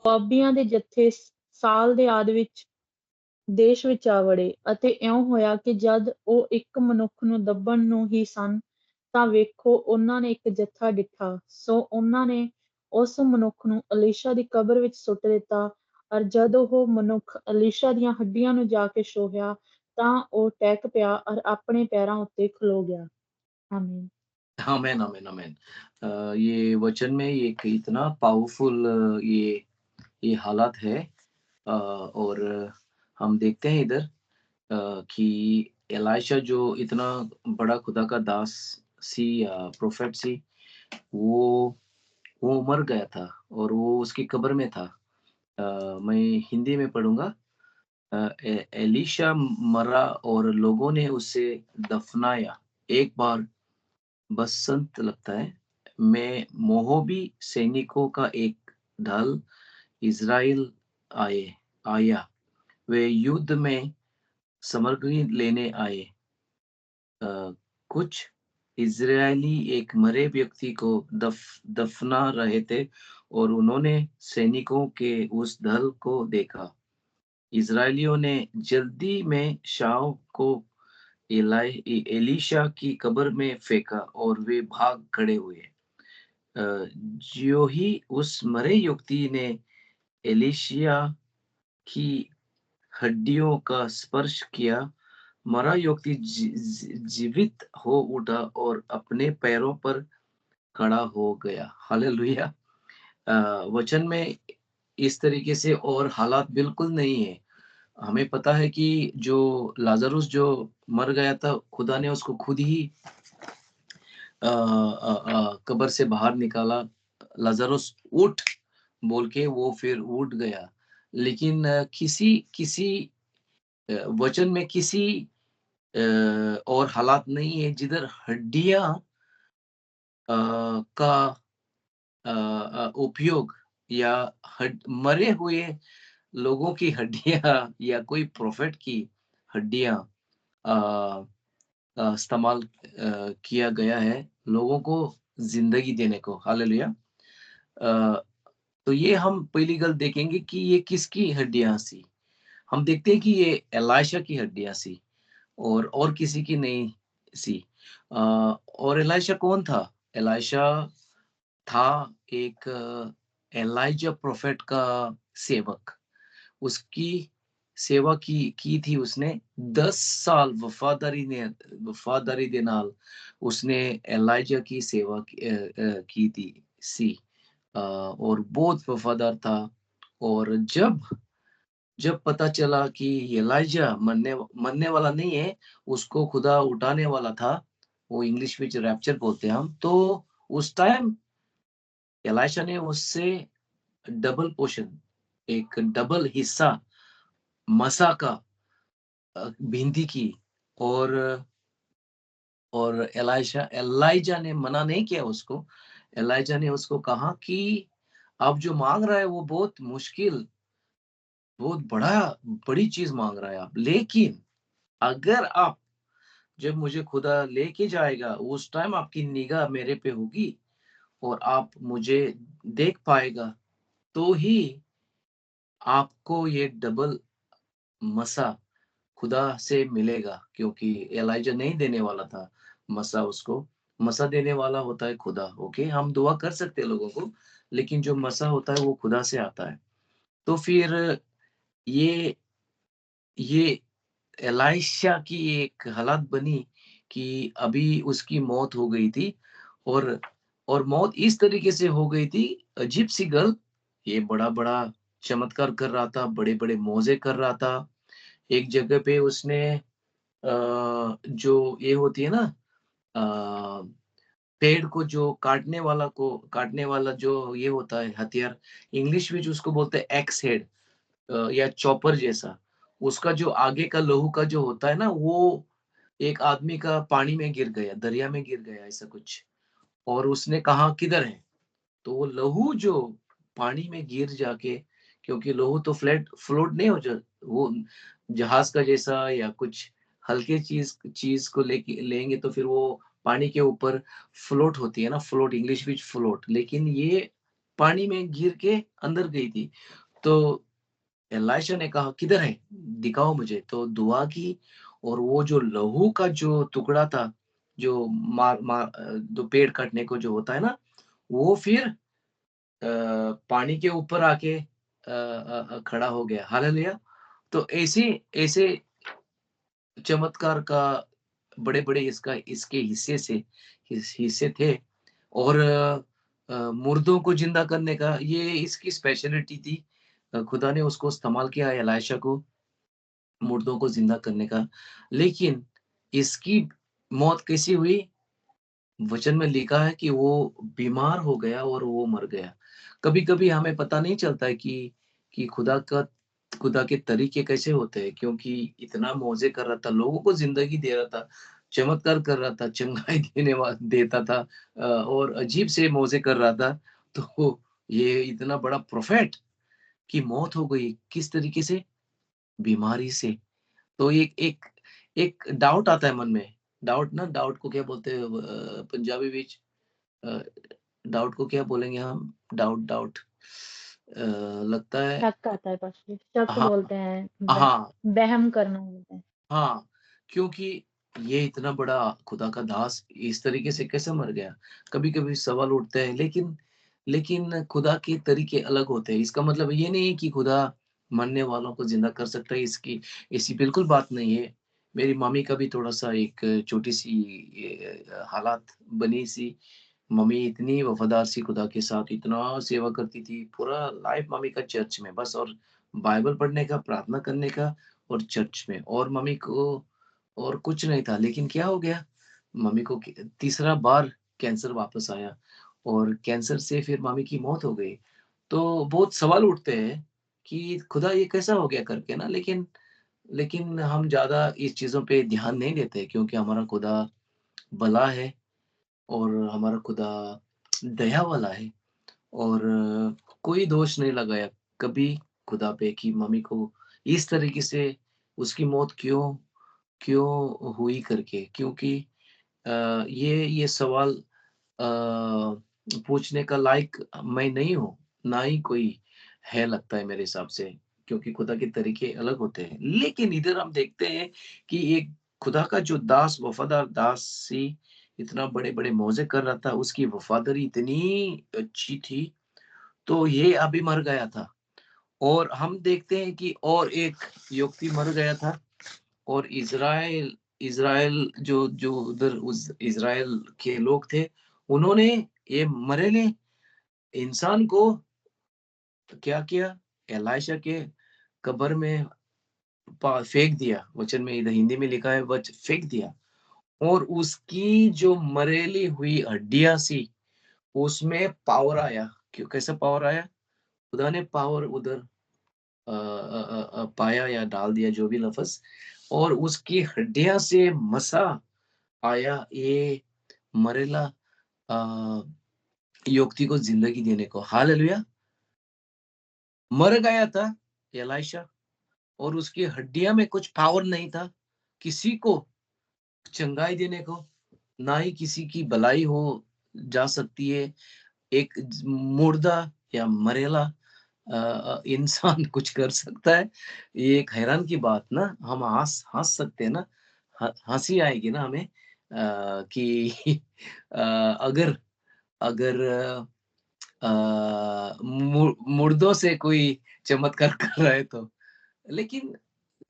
ਮੁਆਬੀਆਂ ਦੇ ਜੱਥੇ ਸਾਲ ਦੇ ਆਦ ਵਿੱਚ ਦੇਸ਼ ਵਿੱਚ ਆ ਵੜੇ, ਅਤੇ ਇਉਂ ਹੋਇਆ ਕਿ ਜਦ ਉਹ ਇੱਕ ਮਨੁੱਖ ਨੂੰ ਲੱਭਣ ਨੂੰ ਹੀ ਸਨ, ਤਾਂ ਵੇਖੋ ਉਹਨਾਂ ਨੇ ਇੱਕ ਜੱਥਾ ਡਿੱਠਾ। ਸੋ ਉਹਨਾਂ ਨੇ ਉਸ ਮਨੁੱਖ ਨੂੰ ਅਲੀਸ਼ਾ ਦੀ ਕਬਰ ਵਿੱਚ ਸੁੱਟ ਦਿੱਤਾ, ਅਰ ਜਦ ਉਹ ਮਨੁੱਖ ਅਲੀਸ਼ਾ ਦੀਆਂ ਹੱਡੀਆਂ ਨੂੰ ਜਾ ਕੇ ਛੋਹਿਆ, ਤਾਂ ਉਹ ਟਹਿਕ ਪਿਆ ਅਰ ਆਪਣੇ ਪੈਰਾਂ ਉੱਤੇ ਖਲੋ ਗਿਆ। ਆਮੀਨ। आमेन, आमेन, आमेन। ये वचन में एक इतना पावरफुल ये हालात है। और हम देखते हैं इधर कि एलाइशा जो इतना बड़ा खुदा का दास सी या प्रोफेट सी, वो मर गया था और वो उसकी कब्र में था। मैं हिंदी में पढ़ूँगा। एलीशा मरा और लोगों ने उसे दफनाया। एक बार बसंत लगता है, में मोआबी सैनिकों का एक दल इज़राइल आया। वे युद्ध में सामग्री लेने आए। कुछ इज़राइली एक मरे व्यक्ति को दफना रहे थे और उन्होंने सैनिकों के उस दल को देखा। इज़राइलियों ने जल्दी में शव को एलीशा की कब्र में फेंका और वे भाग खड़े हुए। ज्यों ही उस मरे युवती ने एलीशिया की हड्डियों का स्पर्श किया, मरा युवती जीवित हो उठा और अपने पैरों पर खड़ा हो गया। हालेलुया। वचन में इस तरीके से और हालात बिल्कुल नहीं है। हमें पता है कि जो लाजरुस जो मर गया था, खुदा ने उसको खुद ही कब्र से बाहर निकाला। लाजरुस उठ बोल के वो फिर उठ गया। लेकिन किसी वचन में किसी और हालात नहीं है जिधर हड्डियां का उपयोग या मरे हुए लोगों की हड्डियां या कोई प्रोफेट की हड्डियां इस्तेमाल किया गया है लोगों को जिंदगी देने को। हालेलुया। तो ये हम पहली गल देखेंगे कि ये किसकी हड्डियां सी। हम देखते हैं कि ये एलाइशा की हड्डियां सी और किसी की नहीं सी। और एलाइशा कौन था? एलाइशा था एक एलाइजा प्रोफेट का सेवक। उसकी सेवा की थी उसने 10 साल वफादारी दे नाल उसने एलाइजा की सेवा की थी सी। और बहुत वफादार था। और जब पता चला कि एलाइजा मरने वाला नहीं है, उसको खुदा उठाने वाला था, वो इंग्लिश में रैप्चर बोलते हैं हम, तो उस टाइम एलाइशा ने उससे डबल पोर्शन, एक डबल हिस्सा मसा का भिंडी की। और एलाइजा ने मना नहीं किया उसको। एलाइजा ने उसको कहा कि आप जो मांग रहा है वो बहुत मुश्किल, बहुत बड़ी चीज मांग रहा है आप, लेकिन अगर आप जब मुझे खुदा लेके जाएगा उस टाइम आपकी निगाह मेरे पे होगी और आप मुझे देख पाएगा, तो ही आपको ये डबल मसा खुदा से मिलेगा। क्योंकि एलाइजा नहीं देने वाला था मसा उसको, मसा देने वाला होता है खुदा। ओके, हम दुआ कर सकते हैं लोगों को, लेकिन जो मसा होता है वो खुदा से आता है। तो फिर ये एलाइशा की एक हालत बनी कि अभी उसकी मौत हो गई थी। और मौत इस तरीके से हो गई थी, अजीब सी गल। ये बड़ा चमत्कार कर रहा था, बड़े बड़े मौजे कर रहा था। एक जगह पे उसने जो ये होती है ना, पेड़ को जो काटने वाला जो ये होता है हथियार, इंग्लिश में जो उसको बोलते हैं एक्स हेड या चॉपर जैसा, उसका जो आगे का लहू का जो होता है ना, वो एक आदमी का पानी में गिर गया, दरिया में गिर गया ऐसा कुछ। और उसने कहा किधर है? तो वो लहू जो पानी में गिर जाके, क्योंकि लहू तो फ्लोट नहीं हो जा, वो जहाज का जैसा या कुछ हल्के चीज को लेंगे तो फिर वो पानी के ऊपर फ्लोट होती है ना, फ्लोट इंग्लिश में फ्लोट। लेकिन ये पानी में गिर के अंदर गई थी। तो एलाशा ने कहा, "किधर है? दिखाओ मुझे।" तो दुआ की और वो जो लहू का जो टुकड़ा था, जो जो पेड़ काटने को जो होता है ना, वो फिर पानी के ऊपर आके खड़ा हो गया। हालेलुया! तो ऐसे ऐसे चमत्कार का बड़े-बड़े इसका इसके हिस्से थे और मुर्दों को ज़िंदा करने का ये इसकी स्पेशलिटी थी। खुदा ने उसको इस्तेमाल किया एलायशा को मुर्दों को ज़िंदा करने का। लेकिन इसकी मौत कैसी हुई? वचन में लिखा है कि वो बीमार हो गया और वो मर गया। कभी-कभी हमें पता नहीं चलता है कि खुदा के तरीके कैसे होते हैं क्योंकि इतना मौज़े कर रहा था, लोगों को ज़िंदगी दे रहा था, चमत्कार कर रहा था, चंगाई देता था और अजीब से मौज़े कर रहा था। तो ये इतना बड़ा प्रोफेट की मौत हो गई, किस तरीके से? बीमारी से। तो एक एक एक डाउट आता है मन में, डाउट को क्या बोलते हैं पंजाबी विच अ, डाउट को क्या बोलेंगे हम? डाउट लगता है शक आता है बस, शक हाँ, बोलते हैं, हाँ, वहम करना बोलते हैं। हाँ, क्योंकि ये इतना बड़ा खुदा का दास इस तरीके से कैसे मर गया? कभी-कभी सवाल उठते हैं लेकिन लेकिन खुदा के तरीके अलग होते हैं। इसका मतलब ये नहीं है कि खुदा मरने वालों को ज़िंदा कर सकता है, इसकी ऐसी बिल्कुल बात नहीं है। मेरी मामी का भी थोड़ा-सा एक छोटी-सी हालात बनी-सी मम्मी इतनी वफ़ादार सी खुदा के साथ, इतना सेवा करती थी, पूरा लाइफ़ मम्मी का चर्च में बस और बाइबल पढ़ने का, प्रार्थना करने का और चर्च में और मम्मी को और कुछ नहीं था। लेकिन क्या हो गया, मम्मी को तीसरा बार कैंसर वापस आया और कैंसर से फिर मम्मी की मौत हो गई। तो बहुत सवाल उठते हैं कि खुदा ये कैसा हो गया करके ना लेकिन लेकिन हम ज़्यादा इस चीज़ों पे ध्यान नहीं देते क्योंकि हमारा खुदा भला है और हमारा खुदा दया वाला है और कोई दोष नहीं लगाया कभी खुदा पे कि मम्मी को इस तरीके से उसकी मौत क्यों क्यों हुई करके क्योंकि ये सवाल पूछने का लायक मैं नहीं हूँ, ना ही कोई है लगता है मेरे हिसाब से, क्योंकि खुदा के तरीके अलग होते हैं। लेकिन इधर हम देखते हैं कि एक खुदा का जो दास वफ़ादार दासी इतना बड़े-बड़े मौज़े कर रहा था, उसकी वफ़ादारी इतनी अच्छी थी, तो ये अभी मर गया था। और हम देखते हैं कि और एक व्यक्ति मर गया था और इज़राइल इज़राइल जो जो उधर उस इज़राइल के लोग थे, उन्होंने ये मरे इंसान को क्या किया? एलाशा के कब्र में फेंक दिया। वचन में इधर हिंदी में लिखा है फेंक दिया और उसकी जो मरेली हुई हड्डियाँ सी, उसमें पावर आया। क्यों कैसा पावर आया? खुदा ने पावर उधर पाया या डाल दिया जो भी लफ़्ज़ और उसकी हड्डियाँ से मसा आया ये मरेला अ, युवती को ज़िंदगी देने को। हालेलुया! मर गया था एलाइशा और उसकी हड्डियाँ में कुछ पावर नहीं था, किसी को चंगाई देने को, ना ही किसी की भलाई हो जा सकती है। एक मुर्दा या मरेला इंसान कुछ कर सकता है। ये एक हैरान की बात ना हम हँस हँस सकते हैं ना, हँसी आएगी ना हमें कि अगर अगर मुर्दों से कोई चमत्कार कर रहा है तो। लेकिन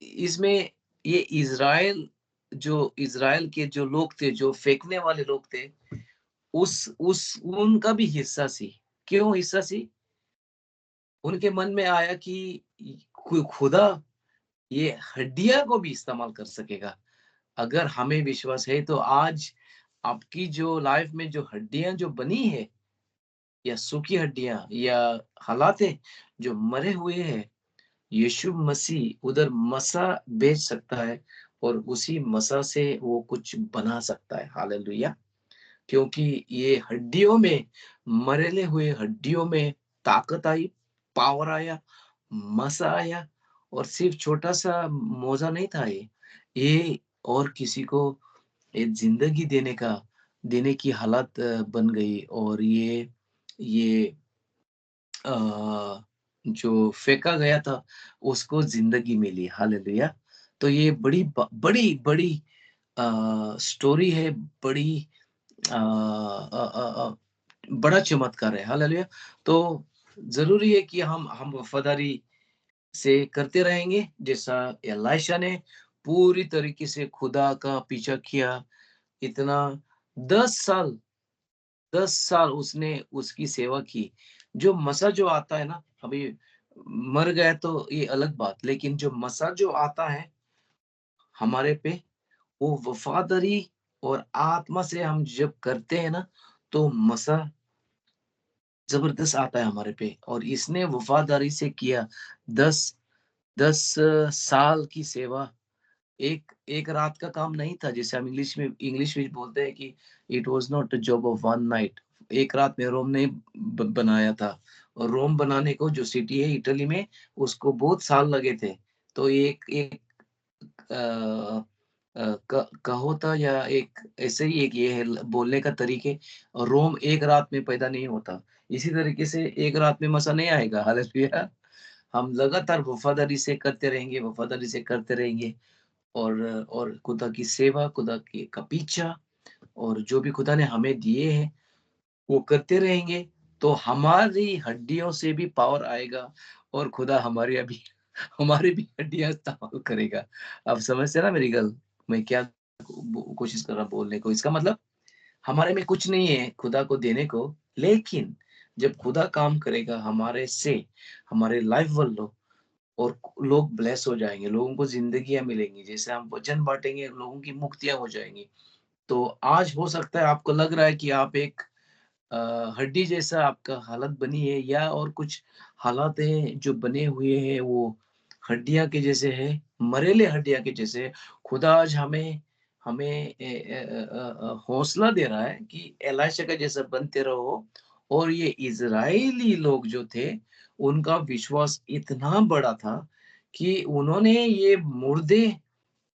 इसमें ये इज़राइल के जो लोग थे, जो फेंकने वाले लोग थे, उस उनका भी हिस्सा सी। क्यों हिस्सा सी? उनके मन में आया कि खुदा ये हड्डियाँ को भी इस्तेमाल कर सकेगा। अगर हमें विश्वास है तो आज आपकी जो लाइफ में जो हड्डियाँ जो बनी है या सूखी हड्डियाँ या हालातें जो मरे हुए हैं, यीशु मसीह उधर मसा भेज सकता है और उसी मसा से वो कुछ बना सकता है। हालेलुया! क्योंकि ये हड्डियों में मरेले हुए हड्डियों में ताकत आई, पावर आया, मसा आया और सिर्फ़ छोटा-सा मोज़ा नहीं था ये और किसी को ये ज़िंदगी देने की हालत बन गई और ये अ, जो फेंका गया था उसको ज़िंदगी मिली, हालेलुया। तो ये बड़ी स्टोरी है, बड़ी बड़ा चमत्कार है, हालेलुया। तो ज़रूरी है कि हम वफ़ादारी से करते रहेंगे, जैसा एलीशा ने पूरी तरीके से खुदा का पीछा किया। इतना 10 साल 10 साल उसने उसकी सेवा की। जो मसा जो आता है ना, अभी मर गया तो ये अलग बात, लेकिन जो मसा जो आता है हमारे पे, वो वफ़ादारी और आत्मा से हम जब करते हैं ना, तो मसा ज़बरदस्त आता है हमारे पे। और इसने वफ़ादारी से किया 10 10 साल की सेवा। एक एक रात का काम नहीं था, जैसे हम इंग्लिश में बोलते हैं कि it was not a job of one night. एक रात में रोम नहीं बनाया था। और रोम बनाने को, जो सिटी है इटली में, उसको बहुत साल लगे थे। तो एक एक अ कहो था, या एक ऐसे ही एक ये है बोलने का तरीके, रोम एक रात में पैदा नहीं होता। इसी तरीके से एक रात में मसा नहीं आएगा, हालेलुया। हम लगातार वफ़ादारी से करते रहेंगे, वफ़ादारी से करते रहेंगे। और खुदा की सेवा, खुदा के का पीछा, और जो भी खुदा ने हमें दिए हैं, वो करते रहेंगे, तो हमारी हड्डियों से भी पावर आएगा, और खुदा हमारी अभी हमारी भी हड्डियाँ इस्तेमाल करेगा। आप समझते हैं ना मेरी गल? मैं क्या कोशिश कर रहा हूँ बोलने को? इसका मतलब हमारे में कुछ नहीं है खुदा को देने को, लेकिन जब खुदा काम करेगा हमारे से, हमारे लाइफ वालों, और लोग ब्लेस हो जाएँगे, लोगों को ज़िंदगियाँ मिलेंगी। जैसे हम वचन बाँटेंगे, लोगों की मुक्तियाँ हो जाएँगी। तो आज हो सकता है आपको लग रहा है कि आप एक हड्डी जैसा आपका हालत बनी है, या और कुछ हालात हैं जो बने हुए हैं, वो हड्डियाँ के जैसे हैं, मरेले हड्डियाँ के जैसे हैं। खुदा आज हमें हमें हौसला दे रहा है कि एलीशा का जैसा बनते रहो। और ये इज़राइली लोग जो थे, उनका विश्वास इतना बड़ा था कि उन्होंने ये मुर्दे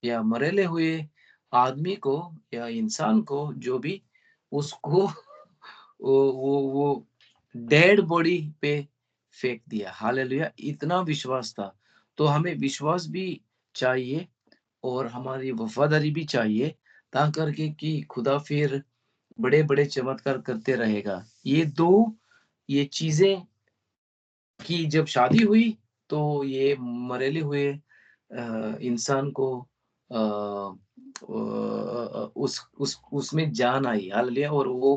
या मरेले हुए आदमी को, या इंसान को, जो भी, उसको वो डेड बॉडी पे फेंक दिया, हालेलुया! इतना विश्वास था। तो हमें विश्वास भी चाहिए, और हमारी वफ़ादारी भी चाहिए, ता करके कि खुदा फिर बड़े-बड़े चमत्कार करते रहेगा। ये चीज़ें की जब शादी हुई, तो ये मरेले हुए इंसान को उसमें जान आई, हालेलुया! और वो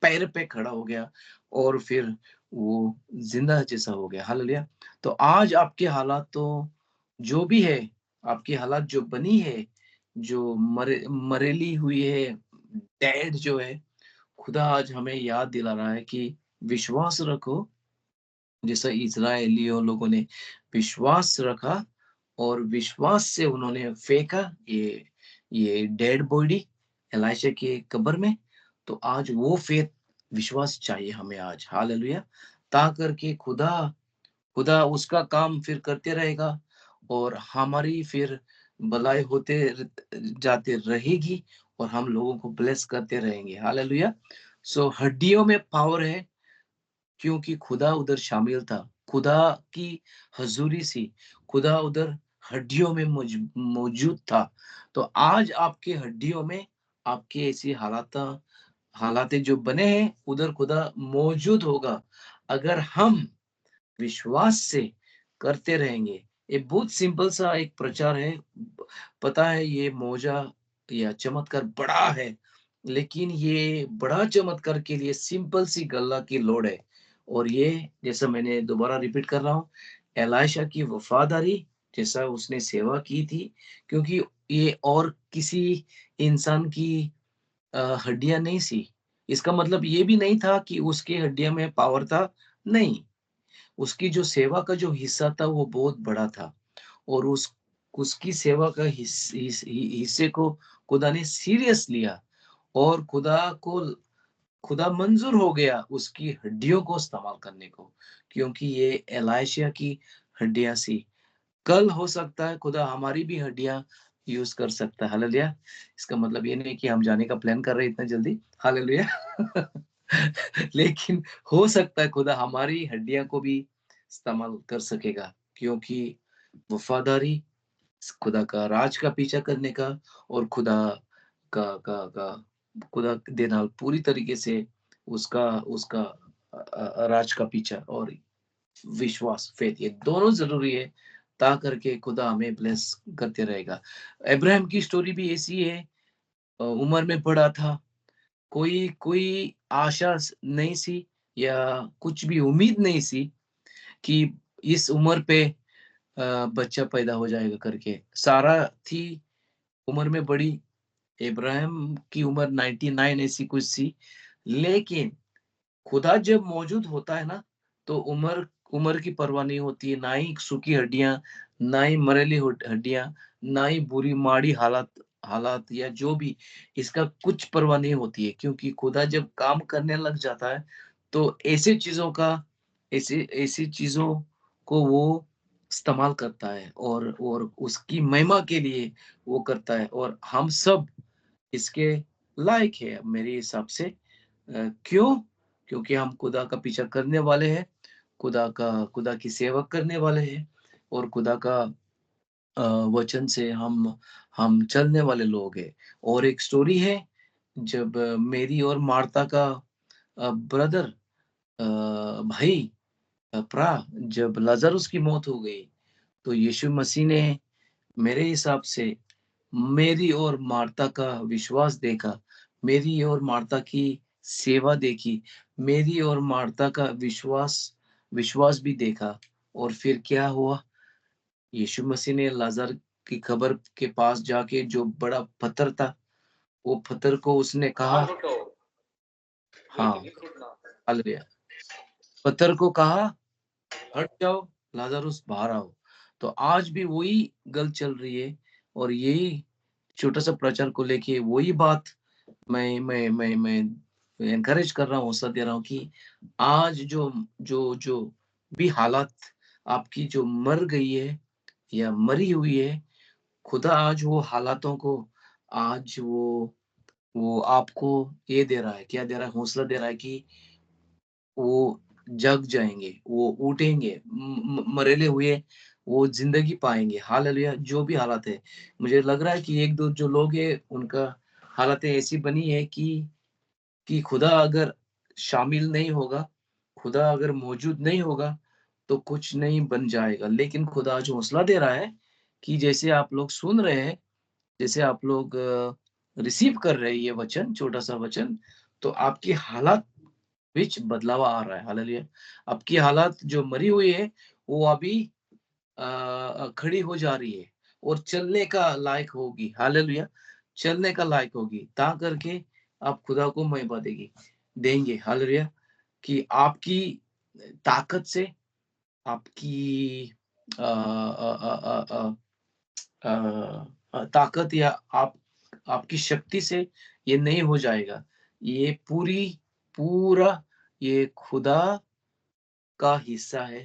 पैर पे खड़ा हो गया, और फिर वो ज़िंदा जैसा हो गया, हालेलुया! तो आज आपके हालात तो जो भी है, आपकी हालात जो बनी है, जो मरेली हुई है, डेड जो है, खुदा आज हमें याद दिला रहा है कि विश्वास रखो, जैसा इज़राइलियों लोगों ने विश्वास रखा, और विश्वास से उन्होंने फेंका ये डेड बॉडी एलीशा की कब्र में। तो आज वो फेथ, विश्वास चाहिए हमें आज, हालेलुया! ता करके खुदा खुदा उसका काम फिर करते रहेगा, और हमारी फिर भलाई होते जाते रहेगी, और हम लोगों को ब्लेस करते रहेंगे, हालेलुया! सो हड्डियों में पावर है, क्योंकि खुदा उधर शामिल था, खुदा की हज़ूरी सी, खुदा उधर हड्डियों में मौजूद था। तो आज आपके हड्डियों में आपकी ऐसी हालातें जो बने हैं, उधर खुदा मौजूद होगा, अगर हम विश्वास से करते रहेंगे। ये बहुत सिंपल सा एक प्रचार है। पता है ये मौजा या चमत्कार बड़ा है, लेकिन ये बड़ा चमत्कार के लिए सिंपल सी गल्ला की लोड़ है। और ये, जैसा मैंने दोबारा रिपीट कर रहा हूँ, एलीशा की वफ़ादारी, जैसा उसने सेवा की थी, क्योंकि ये और किसी इंसान की हड्डियाँ नहीं सी। इसका मतलब ये भी नहीं था कि उसकी हड्डियों में पावर था, नहीं। उसकी जो सेवा का जो हिस्सा था वो बहुत बड़ा था, और उसकी सेवा का हिस्से को खुदा ने सीरियस लिया, और खुदा मंज़ूर हो गया उसकी हड्डियों को इस्तेमाल करने को, क्योंकि ये एलीशा की हड्डियाँ सी। कल हो सकता है खुदा हमारी भी हड्डियाँ यूज़ कर सकता है, हालेलुया! इसका मतलब ये नहीं कि हम जाने का प्लान कर रहे हैं इतना जल्दी, हालेलुया! लेकिन हो सकता है खुदा हमारी हड्डियाँ को भी इस्तेमाल कर सकेगा, क्योंकि वफ़ादारी, खुदा का राज का पीछा करने का और का खुदा के नाल पूरी तरीके से उसका उसका राज का पीछा और विश्वास, फेथ, ये दोनों ज़रूरी है, ता करके खुदा हमें ब्लेस करते रहेगा। अब्राहम की स्टोरी भी ऐसी है, उम्र में बड़ा था, कोई कोई आशा नहीं सी या कुछ भी उम्मीद नहीं सी कि इस उम्र पे बच्चा पैदा हो जाएगा करके। सारा थी उम्र में बड़ी, इब्राहिम की उम्र 99 ऐसी कुछ सी, लेकिन खुदा जब मौजूद होता है ना, तो उम्र उम्र की परवाह नहीं होती है, ना ही सूखी हड्डियाँ, ना ही मरेली हड्डियाँ, ना ही बुरी माड़ी हालात हालात या जो भी, इसका कुछ परवाह नहीं होती है, क्योंकि खुदा जब काम करने लग जाता है, तो ऐसे ऐसी चीज़ों को वो इस्तेमाल करता है और उसकी महिमा के लिए वो करता है, और हम सब इसके लायक है मेरे हिसाब से। क्यों? क्योंकि हम खुदा का पीछा करने वाले हैं, खुदा की सेवा करने वाले हैं और खुदा का अ, वचन से हम चलने वाले लोग हैं। और एक स्टोरी है, जब मेरी और मार्था का ब्रदर, भाई, जब लाजरुस की मौत हो गई, तो यीशु मसीह ने मेरे हिसाब से मेरी और मार्था का विश्वास देखा, मेरी और मार्था की सेवा देखी, मेरी और मार्था का विश्वास विश्वास भी देखा, और फिर क्या हुआ? यीशु मसीह ने लाज़र की कब्र के पास जाके, जो बड़ा पत्थर था, वो पत्थर को उसने कहा, हाँ, हालेलुया। पत्थर को कहा, हट जाओ, लाज़रुस बाहर आओ। तो आज भी वही गल चल रही है, और यही छोटा-सा प्रचार को लेके वही बात मैं एनकरेज कर रहा हूँ, हौसला दे रहा हूँ कि आज जो जो जो भी हालात आपकी जो मर गई है या मरी हुई है, खुदा आज वो हालातों को, आज वो आपको ये दे रहा है, क्या दे रहा है? हौसला दे रहा है कि वो जग जाएँगे, वो उठेंगे, मरेले हुए वो ज़िंदगी पाएँगे। हालेलुया! जो भी हालात है, मुझे लग रहा है कि 1-2 जो लोग हैं, उनका हालातें ऐसी बनी है कि खुदा अगर शामिल नहीं होगा, खुदा अगर मौजूद नहीं होगा, तो कुछ नहीं बन जाएगा। लेकिन खुदा आज हौसला दे रहा है कि जैसे आप लोग सुन रहे हैं, जैसे आप लोग रिसीव कर रहे हैं ये वचन, छोटा-सा वचन, तो आपकी हालात विच बदलाव आ रहा है, हालेलुया। आपकी हालात जो मरी हुई है, वो अभी खड़ी हो जा रही है और चलने का लायक होगी, हालेलुया। चलने का लायक होगी, ता करके आप खुदा को महिमा देंगे, हालेलुया। कि आपकी ताकत से, आपकी ताकत या आपकी शक्ति से ये नहीं हो जाएगा। ये पूरा ये खुदा का हिस्सा है,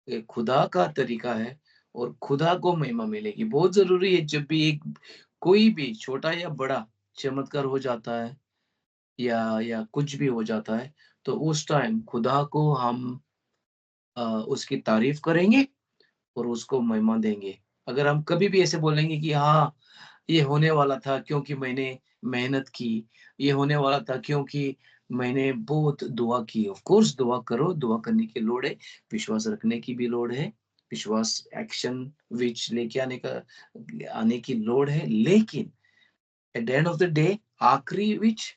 ये खुदा का तरीका है, और खुदा को महिमा मिलेगी। बहुत ज़रूरी है, जब भी कोई भी छोटा या बड़ा चमत्कार हो जाता है या कुछ भी हो जाता है, तो उस टाइम खुदा को हम उसकी तारीफ़ करेंगे और उसको महिमा देंगे। अगर हम कभी भी ऐसे बोलेंगे कि हाँ, ये होने वाला था क्योंकि मैंने मेहनत की, ये होने वाला था क्योंकि मैंने बहुत दुआ की। ऑफ कोर्स दुआ करो, दुआ करने की लोड़ है, विश्वास रखने की भी लोड़ है, विश्वास एक्शन विच लेके आने की लोड़ है, लेकिन at the end of the day आखिरी विच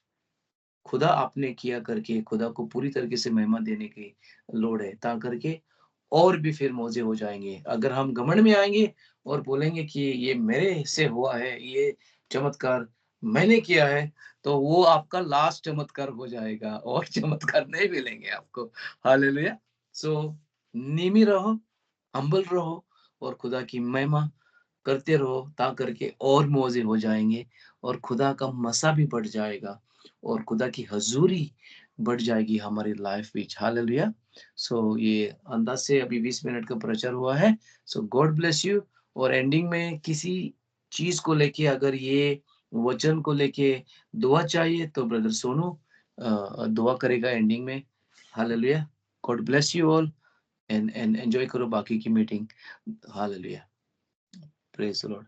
खुदा आपने किया करके खुदा को पूरी तरीके से महिमा देने की लोड़ है, ता करके और भी फिर मौज़े हो जाएँगे। अगर हम घमंड में आएँगे और बोलेंगे कि ये मेरे से हुआ है, ये चमत्कार मैंने किया है, तो वो आपका लास्ट चमत्कार हो जाएगा और चमत्कार नहीं मिलेंगे आपको। हालेलुया! सो नीमी रहो, हम्बल रहो और खुदा की महिमा करते रहो, ता करके और मौज़े हो जाएँगे और खुदा का मसा भी बढ़ जाएगा और खुदा की हज़ूरी बढ़ जाएगी हमारी लाइफ़ विच। हालेलुया! सो ये अंदाज़ से अभी 20 मिनट का प्रचार हुआ है। सो गॉड ब्लेस यू। और एंडिंग में किसी चीज़ को लेके, अगर ये वचन को लेके दुआ चाहिए, तो ब्रदर सोनू दुआ करेगा एंडिंग में। Hallelujah. God bless you all and enjoy करो बाकी की meeting. Hallelujah. Praise the Lord.